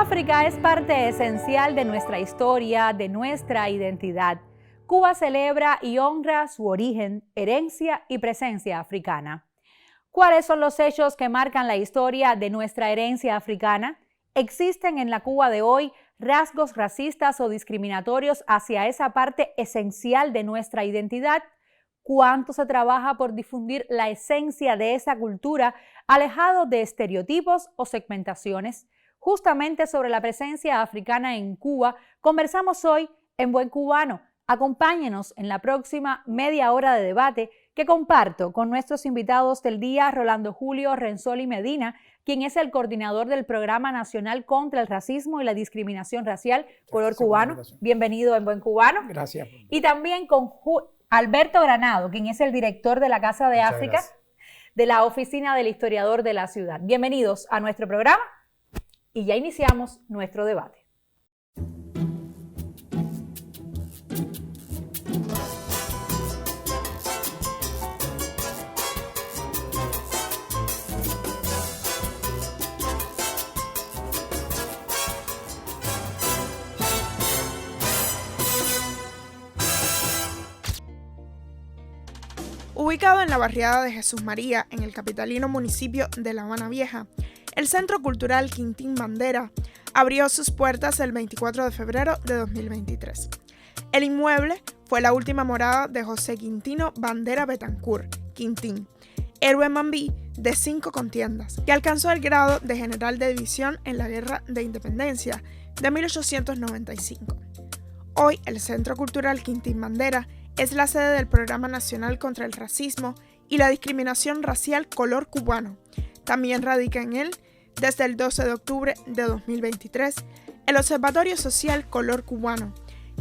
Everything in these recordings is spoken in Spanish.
África es parte esencial de nuestra historia, de nuestra identidad. Cuba celebra y honra su origen, herencia y presencia africana. ¿Cuáles son los hechos que marcan la historia de nuestra herencia africana? ¿Existen en la Cuba de hoy rasgos racistas o discriminatorios hacia esa parte esencial de nuestra identidad? ¿Cuánto se trabaja por difundir la esencia de esa cultura, alejado de estereotipos o segmentaciones? Justamente sobre la presencia africana en Cuba, conversamos hoy en Buen Cubano. Acompáñenos en la próxima media hora de debate que comparto con nuestros invitados del día, Rolando Julio Renzoli Medina, quien es el coordinador del Programa Nacional contra el Racismo y la Discriminación Racial, Color Cubano. Bienvenido en Buen Cubano. Gracias. Y también con Alberto Granado, quien es el director de la Casa de África, de la Oficina del Historiador de la Ciudad. Bienvenidos a nuestro programa y ya iniciamos nuestro debate. Ubicado en la barriada de Jesús María, en el capitalino municipio de La Habana Vieja, el Centro Cultural Quintín Bandera abrió sus puertas el 24 de febrero de 2023. El inmueble fue la última morada de José Quintino Bandera Betancourt, Quintín, héroe mambí de 5 contiendas, que alcanzó el grado de general de división en la Guerra de Independencia de 1895. Hoy, el Centro Cultural Quintín Bandera es la sede del Programa Nacional contra el Racismo y la Discriminación Racial Color Cubano. También radica en él, desde el 12 de octubre de 2023, el Observatorio Social Color Cubano,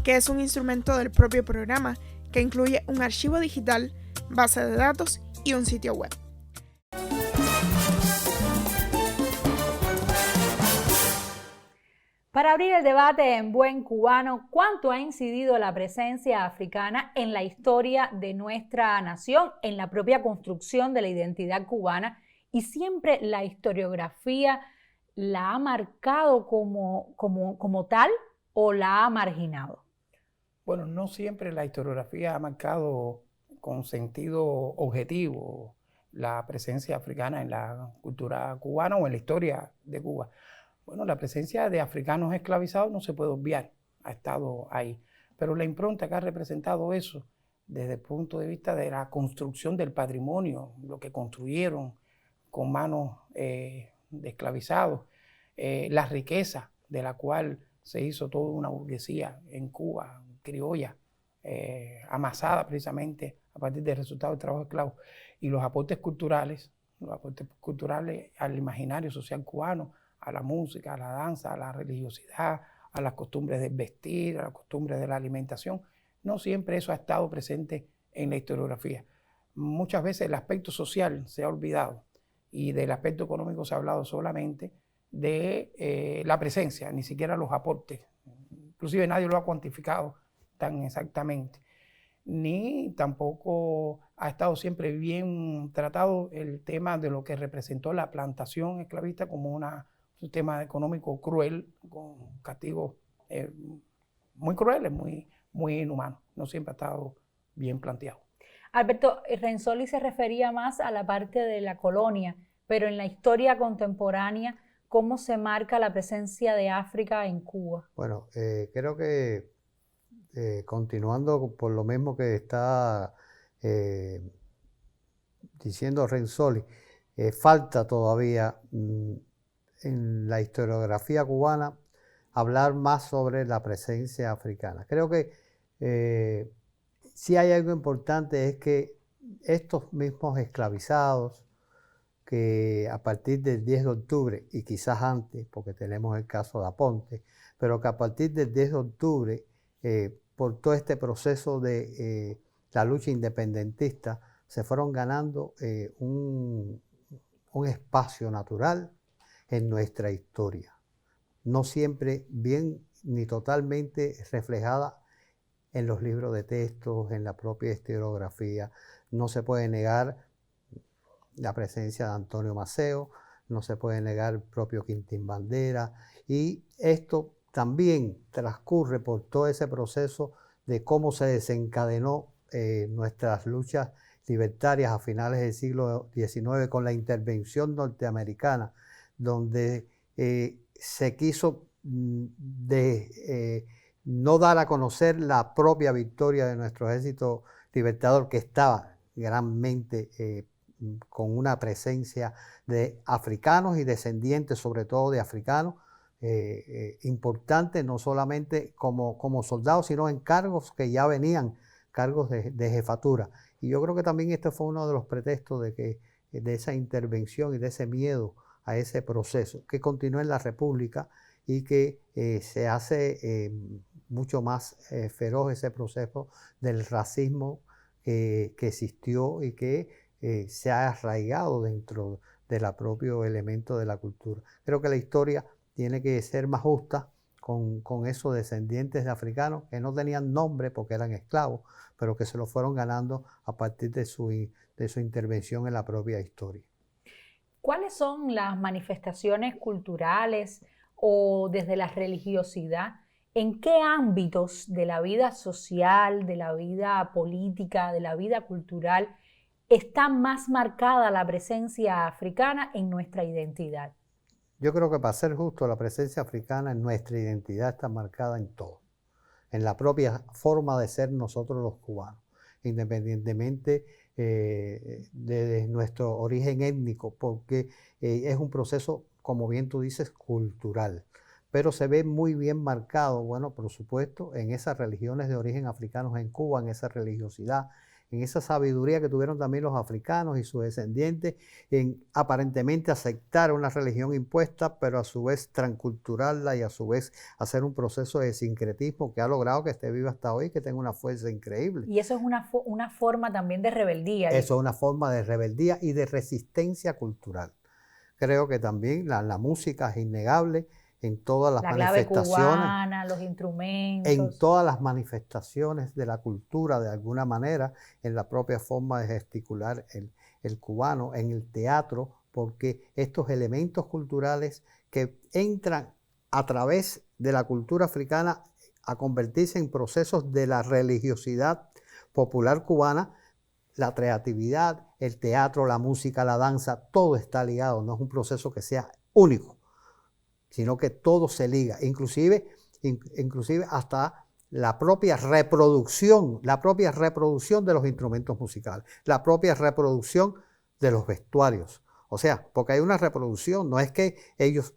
que es un instrumento del propio programa que incluye un archivo digital, base de datos y un sitio web. Para abrir el debate en Buen Cubano, ¿cuánto ha incidido la presencia africana en la historia de nuestra nación, en la propia construcción de la identidad cubana? Y siempre la historiografía la ha marcado como tal o la ha marginado. Bueno, no siempre la historiografía ha marcado con sentido objetivo la presencia africana en la cultura cubana o en la historia de Cuba. Bueno, la presencia de africanos esclavizados no se puede obviar, ha estado ahí. Pero la impronta que ha representado eso, desde el punto de vista de la construcción del patrimonio, lo que construyeron con manos de esclavizados, la riqueza de la cual se hizo toda una burguesía en Cuba, criolla, amasada precisamente a partir del resultado del trabajo esclavo, y los aportes culturales al imaginario social cubano, a la música, a la danza, a la religiosidad, a las costumbres del vestir, a las costumbres de la alimentación. No siempre eso ha estado presente en la historiografía. Muchas veces el aspecto social se ha olvidado y del aspecto económico se ha hablado solamente de la presencia, ni siquiera los aportes. Inclusive nadie lo ha cuantificado tan exactamente. Ni tampoco ha estado siempre bien tratado el tema de lo que representó la plantación esclavista como un sistema económico cruel, con castigos muy crueles, muy inhumanos. No siempre ha estado bien planteado. Alberto, Renzoli se refería más a la parte de la colonia, pero en la historia contemporánea, ¿cómo se marca la presencia de África en Cuba? Bueno, creo que continuando por lo mismo que está diciendo Renzoli, falta todavía en la historiografía cubana hablar más sobre la presencia africana. Creo que sí hay algo importante, es que estos mismos esclavizados, que a partir del 10 de octubre, y quizás antes, porque tenemos el caso de Aponte, pero que a partir del 10 de octubre, por todo este proceso de la lucha independentista, se fueron ganando un espacio natural en nuestra historia, no siempre bien ni totalmente reflejada en los libros de textos, en la propia historiografía. No se puede negar la presencia de Antonio Maceo, no se puede negar el propio Quintín Bandera, y esto también transcurre por todo ese proceso de cómo se desencadenó nuestras luchas libertarias a finales del siglo XIX con la intervención norteamericana, donde se quiso no dar a conocer la propia victoria de nuestro ejército libertador, que estaba granmente con una presencia de africanos y descendientes, sobre todo de africanos, importantes, no solamente como soldados, sino en cargos que ya venían, cargos de jefatura. Y yo creo que también este fue uno de los pretextos de esa intervención y de ese miedo a ese proceso, que continúa en la República y que se hace mucho más feroz ese proceso del racismo que existió y que se ha arraigado dentro del propio elemento de la cultura. Creo que la historia tiene que ser más justa con esos descendientes de africanos que no tenían nombre porque eran esclavos, pero que se lo fueron ganando a partir de su intervención en la propia historia. ¿Cuáles son las manifestaciones culturales o desde la religiosidad? ¿En qué ámbitos de la vida social, de la vida política, de la vida cultural está más marcada la presencia africana en nuestra identidad? Yo creo que, para ser justo, la presencia africana en nuestra identidad está marcada en todo, en la propia forma de ser nosotros los cubanos, independientemente de nuestro origen étnico, porque es un proceso, como bien tú dices, cultural, pero se ve muy bien marcado, bueno, por supuesto, en esas religiones de origen africanos en Cuba, en esa religiosidad, en esa sabiduría que tuvieron también los africanos y sus descendientes, en aparentemente aceptar una religión impuesta, pero a su vez transculturarla y a su vez hacer un proceso de sincretismo que ha logrado que esté viva hasta hoy, que tenga una fuerza increíble. Y eso es una forma también de rebeldía. Eso es una forma de rebeldía y de resistencia cultural. Creo que también la música es innegable en todas las manifestaciones. La clave cubana, los instrumentos. En todas las manifestaciones de la cultura, de alguna manera, en la propia forma de gesticular el cubano, en el teatro, porque estos elementos culturales que entran a través de la cultura africana a convertirse en procesos de la religiosidad popular cubana, la creatividad, el teatro, la música, la danza, todo está ligado, no es un proceso que sea único, sino que todo se liga, inclusive hasta la propia reproducción de los instrumentos musicales, la propia reproducción de los vestuarios. O sea, porque hay una reproducción, no es que ellos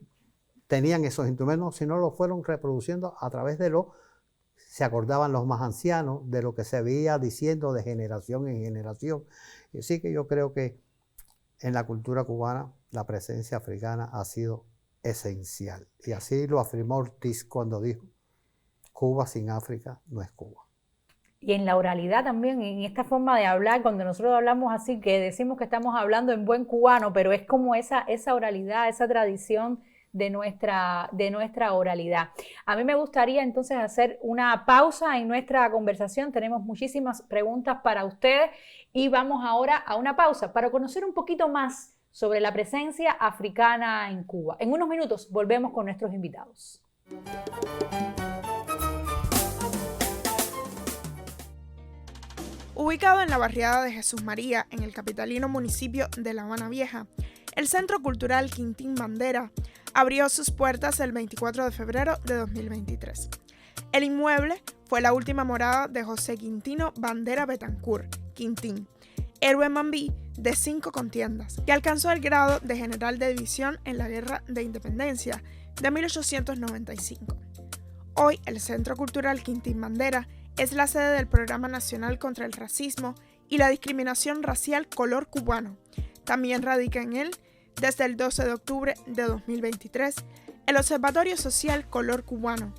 tenían esos instrumentos, sino lo fueron reproduciendo a través se acordaban los más ancianos de lo que se veía diciendo de generación en generación. Así que yo creo que en la cultura cubana la presencia africana ha sido esencial. Y así lo afirmó Ortiz cuando dijo: Cuba sin África no es Cuba. Y en la oralidad también, en esta forma de hablar, cuando nosotros hablamos así, que decimos que estamos hablando en buen cubano, pero es como esa oralidad, esa tradición de nuestra oralidad. A mí me gustaría entonces hacer una pausa en nuestra conversación. Tenemos muchísimas preguntas para ustedes y vamos ahora a una pausa para conocer un poquito más sobre la presencia africana en Cuba. En unos minutos volvemos con nuestros invitados. Ubicado en la barriada de Jesús María, en el capitalino municipio de La Habana Vieja, el Centro Cultural Quintín Bandera abrió sus puertas el 24 de febrero de 2023. El inmueble fue la última morada de José Quintino Bandera Betancourt, Quintín, héroe mambí de 5 contiendas, que alcanzó el grado de general de división en la Guerra de Independencia de 1895. Hoy, el Centro Cultural Quintín Bandera es la sede del Programa Nacional contra el Racismo y la Discriminación Racial Color Cubano. También radica en él, desde el 12 de octubre de 2023, el Observatorio Social Color Cubano,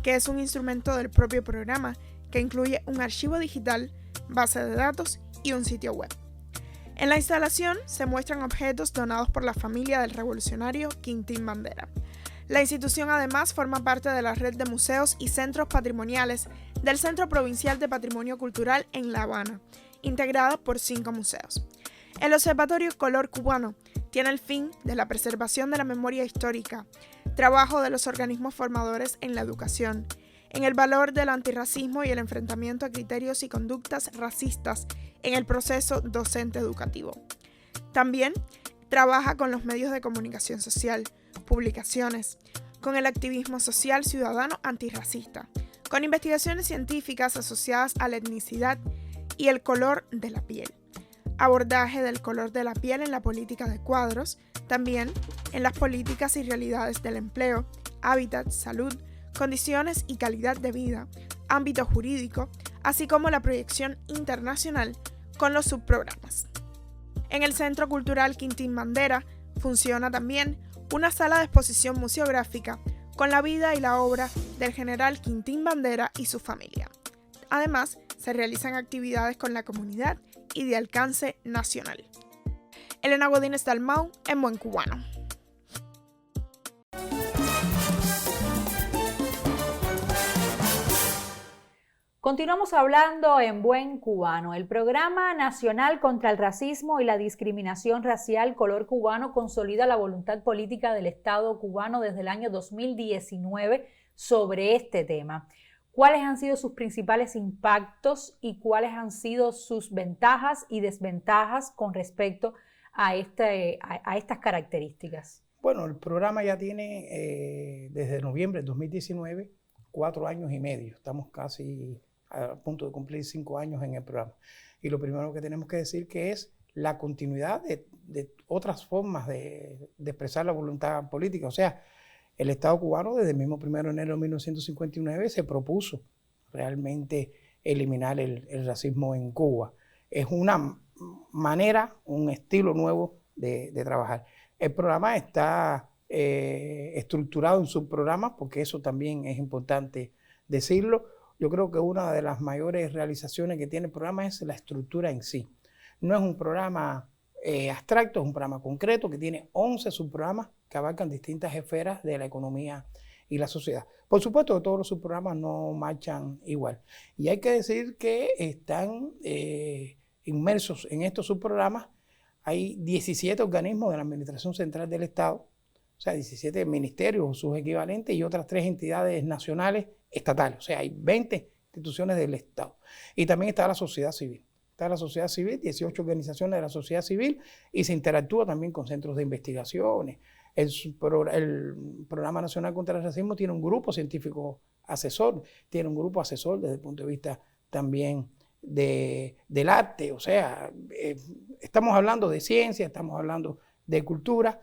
que es un instrumento del propio programa que incluye un archivo digital, base de datos y un sitio web. En la instalación se muestran objetos donados por la familia del revolucionario Quintín Bandera. La institución además forma parte de la red de museos y centros patrimoniales del Centro Provincial de Patrimonio Cultural en La Habana, integrada por 5 museos. El Observatorio Color Cubano tiene el fin de la preservación de la memoria histórica, trabajo de los organismos formadores en la educación, en el valor del antirracismo y el enfrentamiento a criterios y conductas racistas en el proceso docente educativo. También trabaja con los medios de comunicación social, publicaciones, con el activismo social ciudadano antirracista, con investigaciones científicas asociadas a la etnicidad y el color de la piel, abordaje del color de la piel en la política de cuadros, también en las políticas y realidades del empleo, hábitat, salud, condiciones y calidad de vida, ámbito jurídico, así como la proyección internacional con los subprogramas. En el Centro Cultural Quintín Bandera funciona también una sala de exposición museográfica con la vida y la obra del general Quintín Bandera y su familia. Además, se realizan actividades con la comunidad y de alcance nacional. Elena Godínez Dalmau en Buen Cubano. Continuamos hablando en Buen Cubano. El Programa Nacional contra el Racismo y la Discriminación Racial Color Cubano consolida la voluntad política del Estado cubano desde el año 2019 sobre este tema. ¿Cuáles han sido sus principales impactos y cuáles han sido sus ventajas y desventajas con respecto a estas características? Bueno, el programa ya tiene desde noviembre de 2019 4 años y medio. Estamos casi a punto de cumplir 5 años en el programa. Y lo primero que tenemos que decir que es la continuidad de otras formas de expresar la voluntad política. O sea, el Estado cubano desde el mismo 1 de enero de 1959 se propuso realmente eliminar el racismo en Cuba. Es una manera, un estilo nuevo de trabajar. El programa está estructurado en subprogramas, porque eso también es importante decirlo. Yo creo que una de las mayores realizaciones que tiene el programa es la estructura en sí. No es un programa abstracto, es un programa concreto que tiene 11 subprogramas que abarcan distintas esferas de la economía y la sociedad. Por supuesto que todos los subprogramas no marchan igual. Y hay que decir que están inmersos en estos subprogramas. Hay 17 organismos de la Administración Central del Estado, o sea, 17 ministerios o sus equivalentes y otras 3 entidades nacionales estatales. O sea, hay 20 instituciones del Estado. Y también está la sociedad civil. Está la sociedad civil, 18 organizaciones de la sociedad civil, y se interactúa también con centros de investigaciones. El Programa Nacional contra el Racismo tiene un grupo científico asesor, tiene un grupo asesor desde el punto de vista también del arte. O sea, estamos hablando de ciencia, estamos hablando de cultura,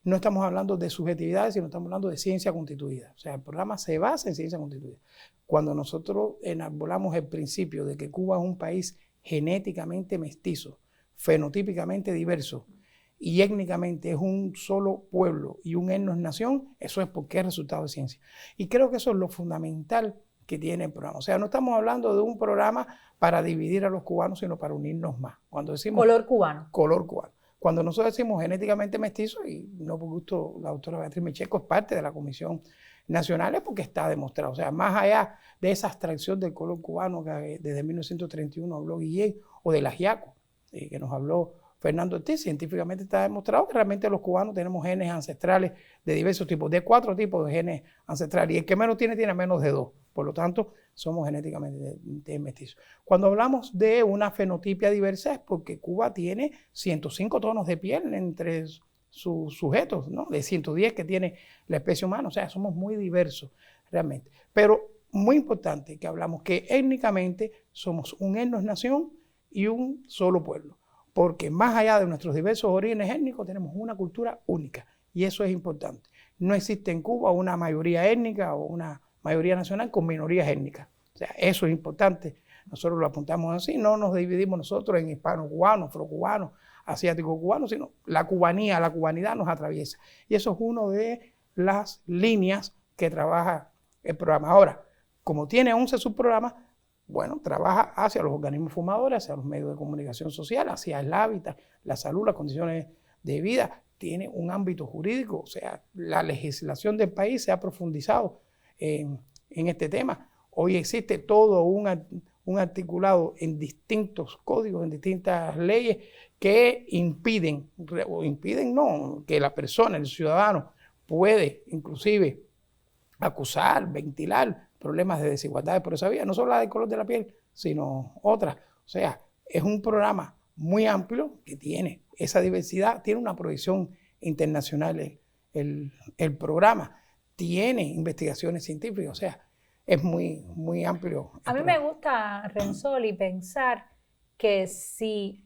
no estamos hablando de subjetividades, sino estamos hablando de ciencia constituida. O sea, el programa se basa en ciencia constituida. Cuando nosotros enarbolamos el principio de que Cuba es un país genéticamente mestizo, fenotípicamente diverso y étnicamente es un solo pueblo y un etnos nación, eso es porque es resultado de ciencia. Y creo que eso es lo fundamental que tiene el programa. O sea, no estamos hablando de un programa para dividir a los cubanos, sino para unirnos más. Cuando decimos color cubano. Color cubano. Cuando nosotros decimos genéticamente mestizo, y no por gusto la doctora Beatriz Micheco es parte de la Comisión Nacional, es porque está demostrado. O sea, más allá de esa abstracción del color cubano que desde 1931 habló Guillén, o del ajiaco, que nos habló Fernando Ortiz, científicamente está demostrado que realmente los cubanos tenemos genes ancestrales de diversos tipos, de 4 tipos de genes ancestrales, y el que menos tiene menos de 2. Por lo tanto, somos genéticamente mestizos. Cuando hablamos de una fenotipia diversa es porque Cuba tiene 105 tonos de piel entre sus sujetos, ¿no? De 110 que tiene la especie humana. O sea, somos muy diversos realmente. Pero muy importante que hablamos que étnicamente somos un etnos nación y un solo pueblo. Porque más allá de nuestros diversos orígenes étnicos tenemos una cultura única. Y eso es importante. No existe en Cuba una mayoría étnica o una mayoría nacional con minorías étnicas. O sea, eso es importante. Nosotros lo apuntamos así. No nos dividimos nosotros en hispano-cubanos, afro-cubanos, asiático-cubanos, sino la cubanía, la cubanidad nos atraviesa. Y eso es una de las líneas que trabaja el programa. Ahora, como tiene 11 subprogramas, bueno, trabaja hacia los organismos formadores, hacia los medios de comunicación social, hacia el hábitat, la salud, las condiciones de vida. Tiene un ámbito jurídico, o sea, la legislación del país se ha profundizado en este tema. Hoy existe todo un articulado en distintos códigos, en distintas leyes que impiden no, que la persona, el ciudadano, puede inclusive acusar, ventilar problemas de desigualdades por esa vía, no solo la del color de la piel, sino otras. O sea, es un programa muy amplio que tiene esa diversidad, tiene una proyección internacional el programa, tiene investigaciones científicas, o sea, es muy, muy amplio. A mí me gusta, Renzoli, pensar que si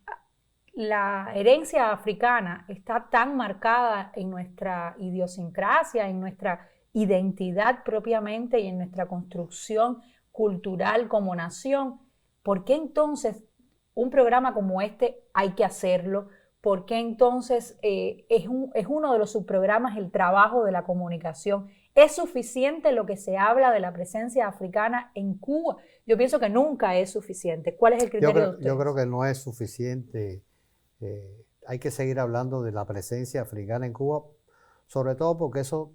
la herencia africana está tan marcada en nuestra idiosincrasia, en nuestra identidad propiamente y en nuestra construcción cultural como nación, ¿por qué entonces un programa como este hay que hacerlo? ¿Por qué entonces es uno de los subprogramas el trabajo de la comunicación? ¿Es suficiente lo que se habla de la presencia africana en Cuba? Yo pienso que nunca es suficiente. ¿Cuál es el criterio de ustedes? Yo creo que no es suficiente. Hay que seguir hablando de la presencia africana en Cuba, sobre todo porque eso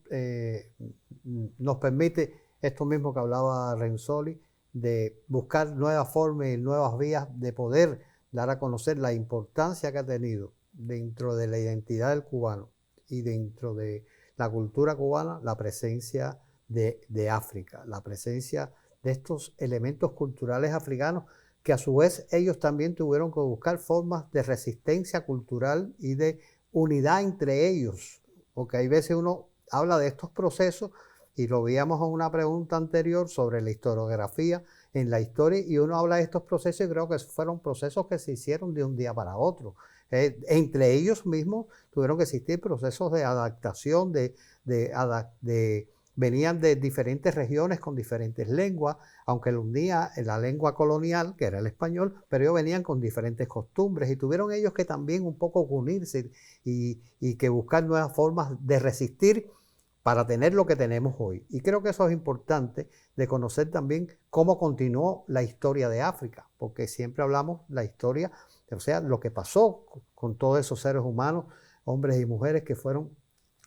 nos permite, esto mismo que hablaba Renzoli, de buscar nuevas formas y nuevas vías de poder dar a conocer la importancia que ha tenido dentro de la identidad del cubano y dentro de la cultura cubana la presencia de África, la presencia de estos elementos culturales africanos que a su vez ellos también tuvieron que buscar formas de resistencia cultural y de unidad entre ellos, porque hay veces uno habla de estos procesos y lo veíamos en una pregunta anterior sobre la historiografía en la historia y uno habla de estos procesos y creo que fueron procesos que se hicieron de un día para otro. Entre ellos mismos tuvieron que existir procesos de adaptación, venían de diferentes regiones con diferentes lenguas, aunque lo unía la lengua colonial, que era el español, pero ellos venían con diferentes costumbres y tuvieron ellos que también un poco unirse y que buscar nuevas formas de resistir para tener lo que tenemos hoy. Y creo que eso es importante de conocer también cómo continuó la historia de África, porque siempre hablamos la historia, o sea, lo que pasó con todos esos seres humanos, hombres y mujeres que fueron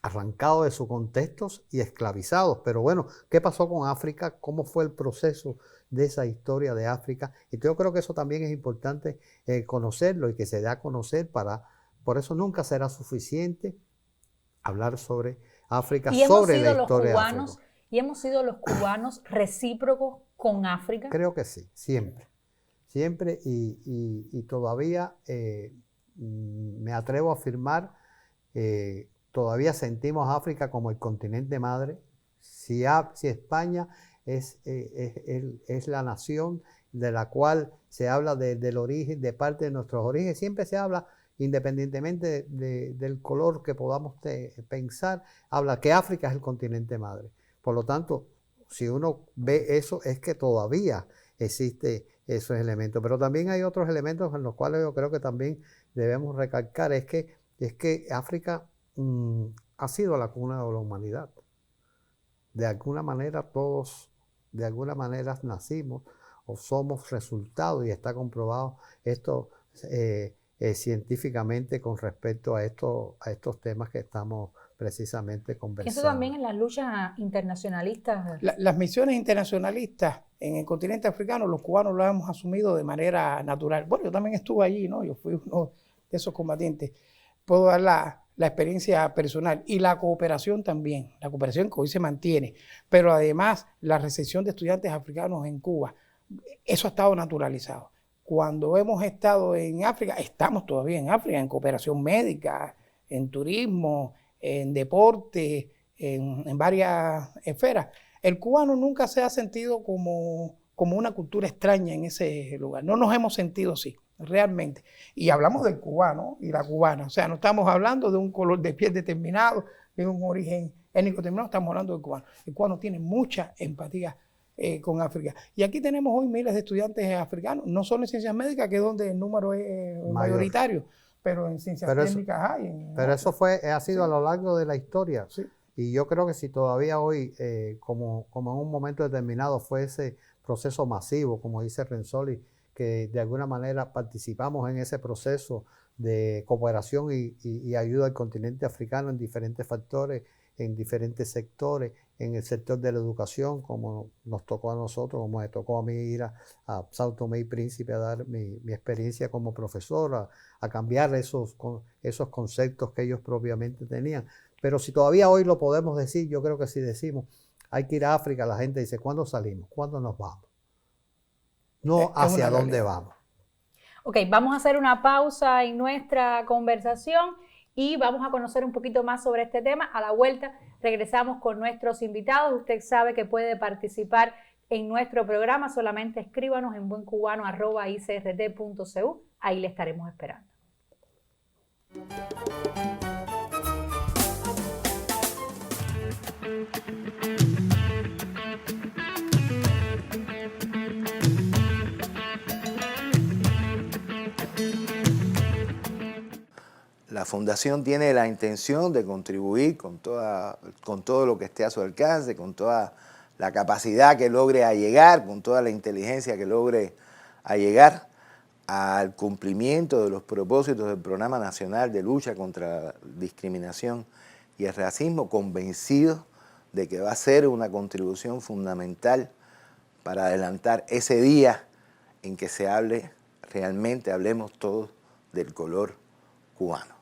arrancados de sus contextos y esclavizados. Pero bueno, ¿qué pasó con África? ¿Cómo fue el proceso de esa historia de África? Y yo creo que eso también es importante conocerlo y que se dé a conocer por eso nunca será suficiente hablar sobre África, sobre la historia de África. ¿Y hemos sido los cubanos recíprocos con África? Creo que sí, siempre. Siempre y todavía me atrevo a afirmar todavía sentimos a África como el continente madre. Si España es la nación de la cual se habla del origen, de parte de nuestros orígenes, siempre se habla, independientemente del color que podamos pensar, habla que África es el continente madre. Por lo tanto, si uno ve eso, es que todavía existe esos elementos. Pero también hay otros elementos en los cuales yo creo que también debemos recalcar, es que África ha sido la cuna de la humanidad. De alguna manera todos, de alguna manera nacimos o somos resultado y está comprobado esto científicamente con respecto a estos temas que estamos precisamente conversando. Eso también en las luchas internacionalistas. Las misiones internacionalistas en el continente africano, los cubanos lo hemos asumido de manera natural. Bueno, yo también estuve allí, ¿no? Yo fui uno de esos combatientes. Puedo dar la experiencia personal y la cooperación también, la cooperación que hoy se mantiene, pero además la recepción de estudiantes africanos en Cuba, eso ha estado naturalizado. Cuando hemos estado en África, estamos todavía en África, en cooperación médica, en turismo, en deporte, en varias esferas. El cubano nunca se ha sentido como una cultura extraña en ese lugar, no nos hemos sentido así. Realmente. Y hablamos del cubano y la cubana. O sea, no estamos hablando de un color de piel determinado, de un origen étnico determinado, estamos hablando del cubano. El cubano tiene mucha empatía con África. Y aquí tenemos hoy miles de estudiantes africanos, no solo en ciencias médicas, que es donde el número es mayoritario, pero en ciencias técnicas hay. Pero eso ha sido a lo largo de la historia. Sí. Y yo creo que si todavía hoy, como en un momento determinado, fue ese proceso masivo, como dice Renzoli, que de alguna manera participamos en ese proceso de cooperación y ayuda al continente africano en diferentes factores, en diferentes sectores, en el sector de la educación, como nos tocó a nosotros, como me tocó a mí ir a Sao Tomé y Príncipe a dar mi experiencia como profesor, a cambiar esos conceptos que ellos propiamente tenían. Pero si todavía hoy lo podemos decir, yo creo que si decimos, hay que ir a África, la gente dice, ¿cuándo salimos? ¿Cuándo nos vamos? No hacia dónde vamos. Ok, vamos a hacer una pausa en nuestra conversación y vamos a conocer un poquito más sobre este tema. A la vuelta regresamos con nuestros invitados. Usted sabe que puede participar en nuestro programa. Solamente escríbanos en buencubano@icrt.cu. Ahí le estaremos esperando. La Fundación tiene la intención de contribuir con todo lo que esté a su alcance, con toda la capacidad que logre allegar, con toda la inteligencia que logre allegar al cumplimiento de los propósitos del Programa Nacional de Lucha contra la Discriminación y el Racismo, convencido de que va a ser una contribución fundamental para adelantar ese día en que se hable, realmente hablemos todos del color cubano.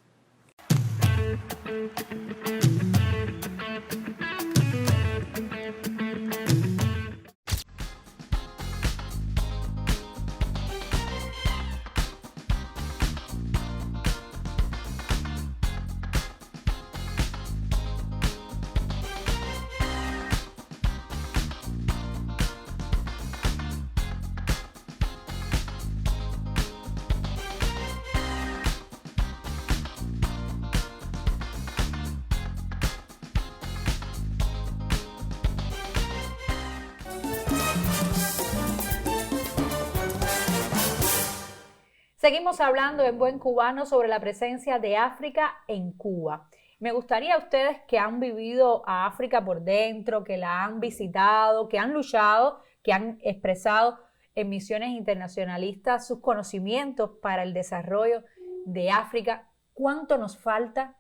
Seguimos hablando en Buen Cubano sobre la presencia de África en Cuba. Me gustaría a ustedes que han vivido a África por dentro, que la han visitado, que han luchado, que han expresado en misiones internacionalistas sus conocimientos para el desarrollo de África. ¿Cuánto nos falta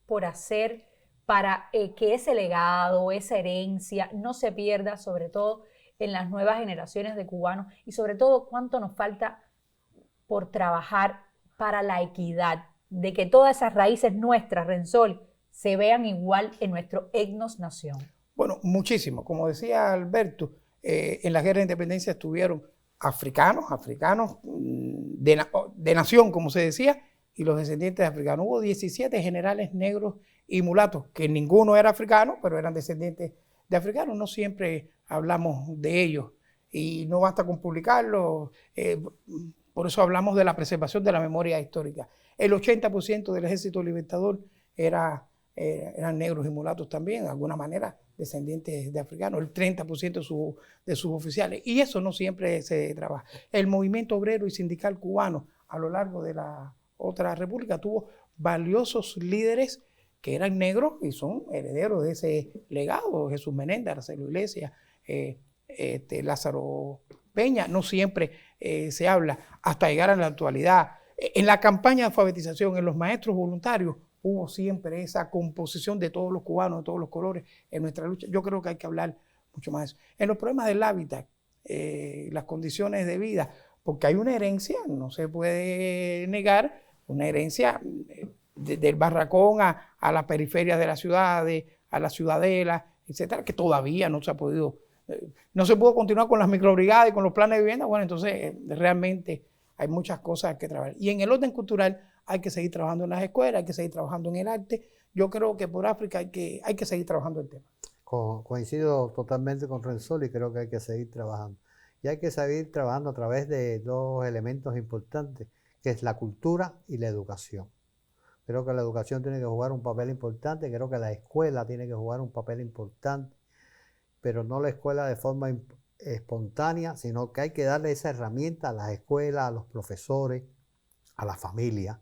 por hacer para que ese legado, esa herencia no se pierda, sobre todo en las nuevas generaciones de cubanos? Y sobre todo, ¿cuánto nos falta por trabajar para la equidad, de que todas esas raíces nuestras, Renzoli, se vean igual en nuestro etnos nación? Bueno, muchísimo. Como decía Alberto, en la guerra de independencia estuvieron africanos de nación, como se decía, y los descendientes de africanos. Hubo 17 generales negros y mulatos, que ninguno era africano, pero eran descendientes de africanos. No siempre hablamos de ellos y no basta con publicarlo. Por eso hablamos de la preservación de la memoria histórica. El 80% del ejército libertador eran negros y mulatos también, de alguna manera descendientes de africanos, el 30% de sus oficiales. Y eso no siempre se trabaja. El movimiento obrero y sindical cubano a lo largo de la otra república tuvo valiosos líderes que eran negros y son herederos de ese legado. Jesús Menéndez, Aracelo Iglesias, Lázaro Peña. No siempre se habla hasta llegar a la actualidad. En la campaña de alfabetización, en los maestros voluntarios, hubo siempre esa composición de todos los cubanos, de todos los colores en nuestra lucha. Yo creo que hay que hablar mucho más de eso. En los problemas del hábitat, las condiciones de vida, porque hay una herencia, no se puede negar, una herencia del barracón a las periferias de las ciudades, a la ciudadela, etcétera, que todavía no se ha podido. No se pudo continuar con las microbrigadas y con los planes de vivienda. Bueno, entonces realmente hay muchas cosas que trabajar. Y en el orden cultural hay que seguir trabajando en las escuelas, hay que seguir trabajando en el arte. Yo creo que por África hay que seguir trabajando el tema. Coincido totalmente con Renzoli y creo que hay que seguir trabajando. Y hay que seguir trabajando a través de dos elementos importantes, que es la cultura y la educación. Creo que la educación tiene que jugar un papel importante, creo que la escuela tiene que jugar un papel importante, pero no la escuela de forma espontánea, sino que hay que darle esa herramienta a las escuelas, a los profesores, a la familia,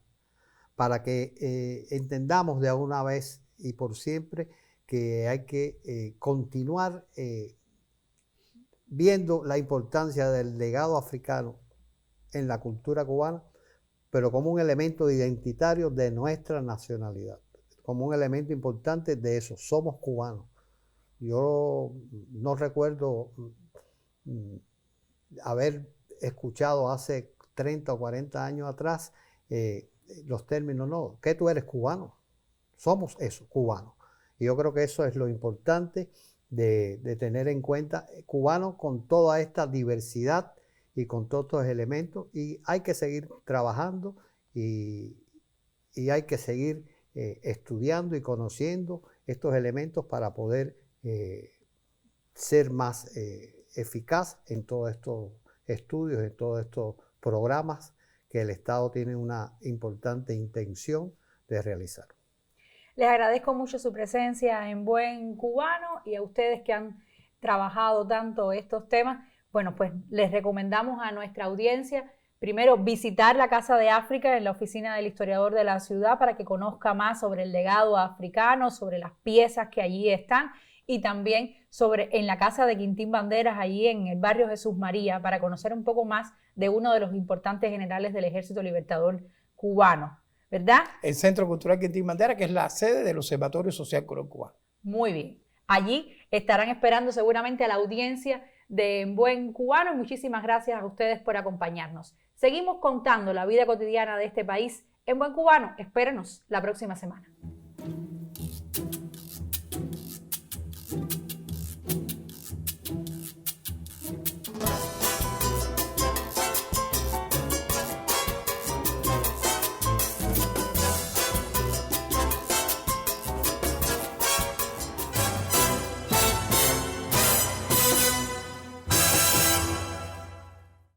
para que entendamos de una vez y por siempre que hay que continuar viendo la importancia del legado africano en la cultura cubana, pero como un elemento identitario de nuestra nacionalidad. como un elemento importante de eso. Somos cubanos. Yo no recuerdo haber escuchado hace 30 o 40 años atrás los términos, no, ¿qué tú eres cubano? Somos eso, cubanos. Y yo creo que eso es lo importante de tener en cuenta, cubanos con toda esta diversidad y con todos estos elementos, y hay que seguir trabajando y hay que seguir estudiando y conociendo estos elementos para poder ser más eficaz en todos estos estudios, en todos estos programas que el Estado tiene una importante intención de realizar. Les agradezco mucho su presencia en Buen Cubano, y a ustedes que han trabajado tanto estos temas. Bueno, pues les recomendamos a nuestra audiencia primero visitar la Casa de África en la oficina del historiador de la ciudad para que conozca más sobre el legado africano, sobre las piezas que allí están, y también en la casa de Quintín Banderas, allí en el barrio Jesús María, para conocer un poco más de uno de los importantes generales del Ejército Libertador cubano, ¿verdad? El Centro Cultural Quintín Banderas, que es la sede del Observatorio Social Color Cubano. Muy bien. Allí estarán esperando seguramente a la audiencia de Buen Cubano. Muchísimas gracias a ustedes por acompañarnos. Seguimos contando la vida cotidiana de este país en Buen Cubano. Espérenos la próxima semana.